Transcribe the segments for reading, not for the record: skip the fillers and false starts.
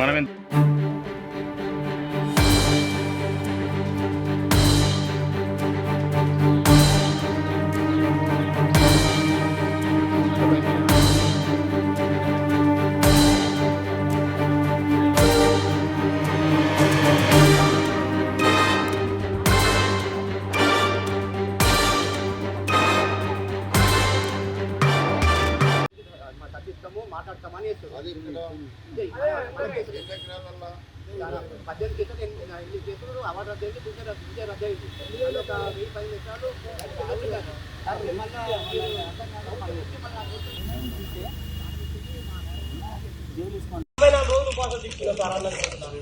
మనమే మాట్లాడతామని 18 కేసులు అవార్డు రద్దు అయింది, పింఛన్ రద్దు అయింది. అందులో ఒక 1000-10 ఎకరాలు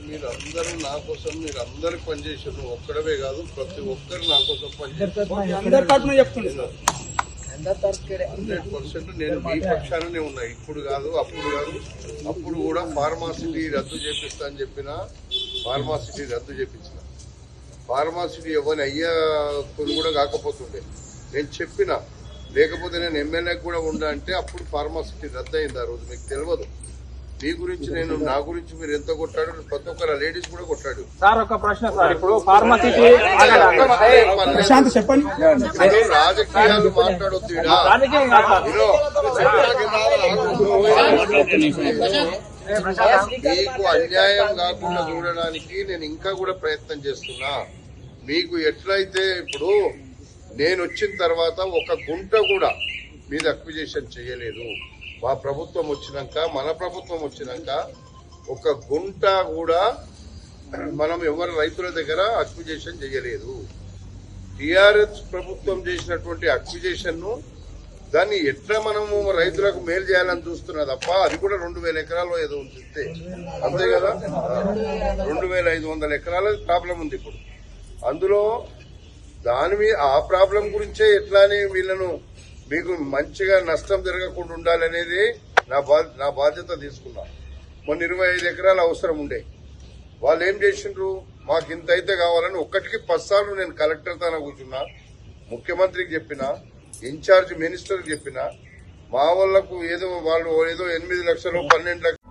మీరందరూ నా కోసం మీరందరూ పనిచేసారు. నువ్వు ఒక్కడవే కాదు, ప్రతి ఒక్కరు నా కోసం పనిచేస్తారు. 100% నేను మీ పక్షాననే ఉన్నా. ఇప్పుడు కాదు, అప్పుడు కాదు. అప్పుడు కూడా ఫార్మాసిటీ రద్దు చేపిస్తా అని చెప్పిన ఫార్మాసిటీ రద్దు చేపించిన. ఫార్మాసిటీ ఎవరిని అయ్యా కొన్ని కూడా కాకపోతుండే నేను చెప్పిన. లేకపోతే నేను ఎమ్మెల్యేకి కూడా ఉండా అంటే అప్పుడు ఫార్మాసిటీ రద్దు అయింది. ఆ రోజు మీకు తెలియదు. మీ గురించి నేను, నా గురించి మీరు ఎంత కొట్టాడు, ప్రతి ఒక్కరు లేడీస్ కూడా కొట్టాడు. సార్ ఒక ప్రశ్న సార్, ఇప్పుడు ఫార్మసీకి చెప్పండి, రాజకీయాలు మాట్లాడొద్దు. మీకు అన్యాయం కాకుండా చూడడానికి నేను ఇంకా కూడా ప్రయత్నం చేస్తున్నా. మీకు ఎట్లయితే ఇప్పుడు నేను వచ్చిన తర్వాత ఒక గుంట కూడా మీద అక్విజిషన్ చేయలేదు. మా ప్రభుత్వం వచ్చినాక, మన ప్రభుత్వం వచ్చినాక ఒక గుంట కూడా మనం ఎవరి రైతుల దగ్గర అక్విజిషన్ చేయలేదు. టిఆర్ఎస్ ప్రభుత్వం చేసినటువంటి అక్విజిషన్ ను దాన్ని ఎట్లా మనము రైతులకు మేలు చేయాలని చూస్తున్నా తప్ప, అది కూడా 2000 ఎకరాలు ఏదో ఉంచితే అంతే కదా. 2500 ఎకరాల ప్రాబ్లం ఉంది ఇప్పుడు. అందులో దాని మీద ఆ ప్రాబ్లం గురించే ఎట్లానే వీళ్ళను మీకు మంచిగా నష్టం జరగకుండా ఉండాలనేది నా బాధ్యత తీసుకున్నా. మొన్న 25 ఎకరాలు అవసరం ఉండే. వాళ్ళు ఏం చేసిండ్రు, మాకు ఇంత అయితే కావాలని 1కి 10 సార్లు నేను కలెక్టర్ తన కూర్చున్నా, ముఖ్యమంత్రికి చెప్పిన, ఇన్ఛార్జ్ మినిస్టర్కి చెప్పిన. మా వాళ్లకు ఏదో వాళ్ళు 8 లక్షలు 12 లక్షలు